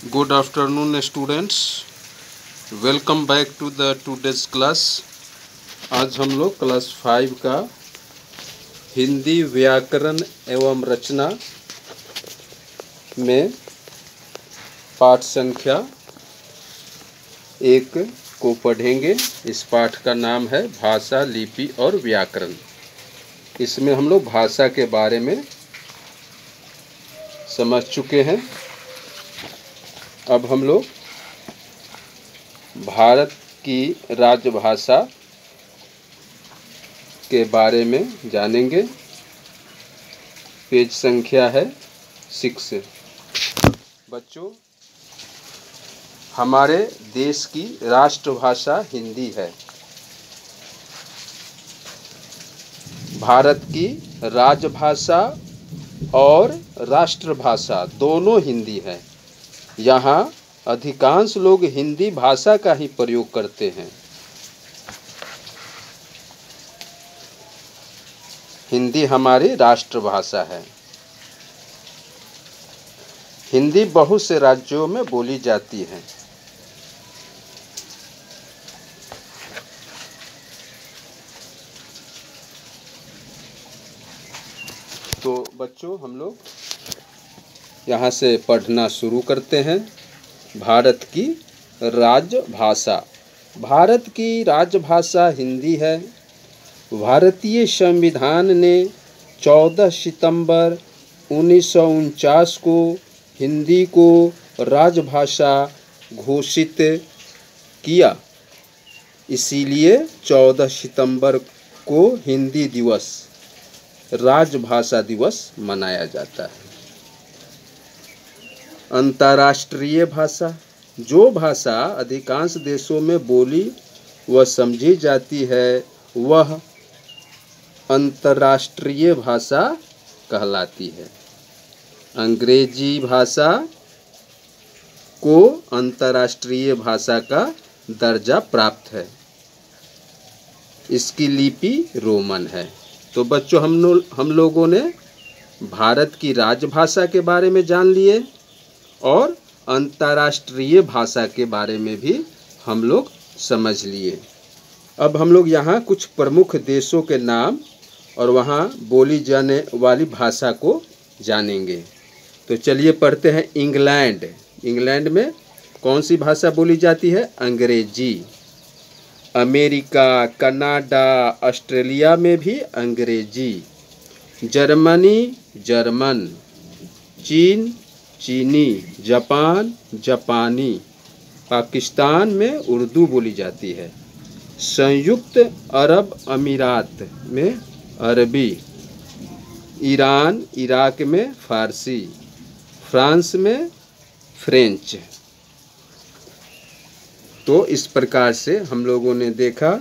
Good afternoon students, welcome back to the today's class. आज हम लोग क्लास 5 का हिंदी व्याकरण एवं रचना में पाठ संख्या 1 को पढ़ेंगे। इस पाठ का नाम है भाषा, लिपि और व्याकरण। इसमें हम लोग भाषा के बारे में समझ चुके हैं। अब हम लोग भारत की राजभाषा के बारे में जानेंगे। पेज संख्या है 6। बच्चों, हमारे देश की राष्ट्रभाषा हिंदी है। भारत की राजभाषा और राष्ट्रभाषा दोनों हिंदी है। यहाँ अधिकांश लोग हिंदी भाषा का ही प्रयोग करते हैं। हिंदी हमारी राष्ट्रभाषा है। हिंदी बहुत से राज्यों में बोली जाती है। तो बच्चों, हम लोग यहाँ से पढ़ना शुरू करते हैं। भारत की राजभाषा। भारत की राजभाषा हिंदी है। भारतीय संविधान ने 14 सितंबर 1949 को हिंदी को राजभाषा घोषित किया। इसीलिए 14 सितंबर को हिंदी दिवस, राजभाषा दिवस मनाया जाता है। अंतर्राष्ट्रीय भाषा। जो भाषा अधिकांश देशों में बोली व समझी जाती है वह अंतर्राष्ट्रीय भाषा कहलाती है। अंग्रेजी भाषा को अंतर्राष्ट्रीय भाषा का दर्जा प्राप्त है। इसकी लिपि रोमन है। तो बच्चों, हम लोगों ने भारत की राजभाषा के बारे में जान लिए और अंतर्राष्ट्रीय भाषा के बारे में भी हम लोग समझ लिए। अब हम लोग यहाँ कुछ प्रमुख देशों के नाम और वहाँ बोली जाने वाली भाषा को जानेंगे। तो चलिए पढ़ते हैं। इंग्लैंड। इंग्लैंड में कौन सी भाषा बोली जाती है? अंग्रेजी। अमेरिका, कनाडा, ऑस्ट्रेलिया में भी अंग्रेजी। Germany, German. चीन, चीनी। जापान, जापानी। पाकिस्तान में उर्दू बोली जाती है। संयुक्त अरब अमीरात में अरबी। ईरान, इराक में फारसी। फ्रांस में फ्रेंच। तो इस प्रकार से हम लोगों ने देखा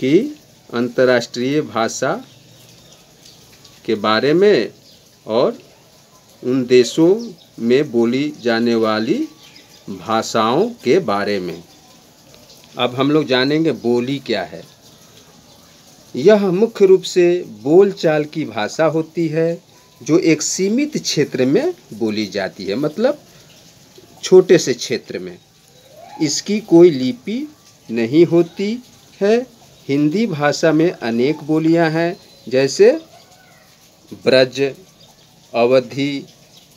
कि अंतर्राष्ट्रीय भाषा के बारे में और उन देशों में बोली जाने वाली भाषाओं के बारे में। अब हम लोग जानेंगे बोली क्या है। यह मुख्य रूप से बोलचाल की भाषा होती है जो एक सीमित क्षेत्र में बोली जाती है, मतलब छोटे से क्षेत्र में। इसकी कोई लिपि नहीं होती है। हिंदी भाषा में अनेक बोलियां हैं, जैसे ब्रज, अवधी,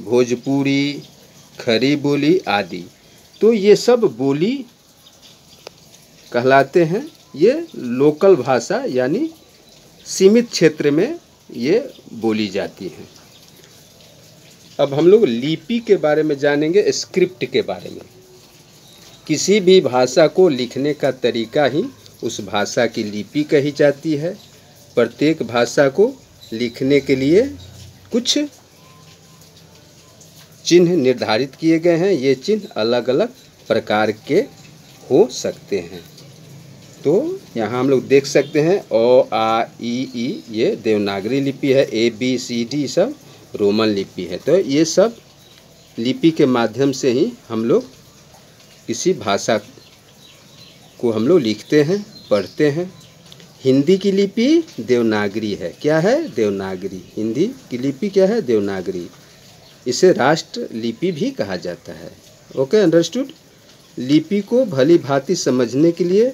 भोजपुरी, खड़ी बोली आदि। तो ये सब बोली कहलाते हैं। ये लोकल भाषा यानी सीमित क्षेत्र में ये बोली जाती हैं। अब हम लोग लिपि के बारे में जानेंगे, स्क्रिप्ट के बारे में। किसी भी भाषा को लिखने का तरीका ही उस भाषा की लिपि कही जाती है। प्रत्येक भाषा को लिखने के लिए कुछ चिन्ह निर्धारित किए गए हैं। ये चिन्ह अलग अलग प्रकार के हो सकते हैं। तो यहाँ हम लोग देख सकते हैं अ, आ, ई, ये देवनागरी लिपि है। ए, बी, सी, डी सब रोमन लिपि है। तो ये सब लिपि के माध्यम से ही हम लोग किसी भाषा को हम लोग लिखते हैं, पढ़ते हैं। हिंदी की लिपि देवनागरी है। क्या है? देवनागरी। हिंदी की लिपि क्या है? देवनागरी। इसे राष्ट्र लिपि भी कहा जाता है। Okay, understood. लिपि को भली भांति समझने के लिए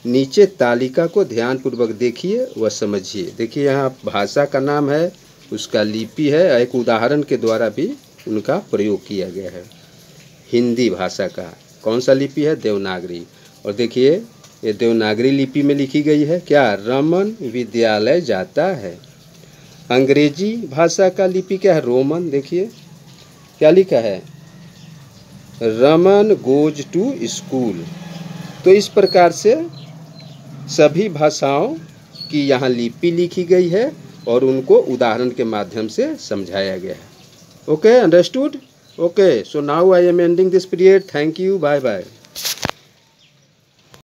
नीचे तालिका को ध्यानपूर्वक देखिए व समझिए। देखिए यहाँ भाषा का नाम है, उसका लिपि है, एक उदाहरण के द्वारा भी उनका प्रयोग किया गया है। हिंदी भाषा का कौन सा लिपि है? देवनागरी। और देखिए ये देवनागरी लिपि में लिखी गई है क्या? रमन विद्यालय जाता है। अंग्रेजी भाषा का लिपि क्या है? रोमन। देखिए क्या लिखा है? Raman goes to school. तो इस प्रकार से सभी भाषाओं की यहाँ लिपि लिखी गई है और उनको उदाहरण के माध्यम से समझाया गया है। Okay, understood. Okay, so now I am ending this period. Thank you, bye bye.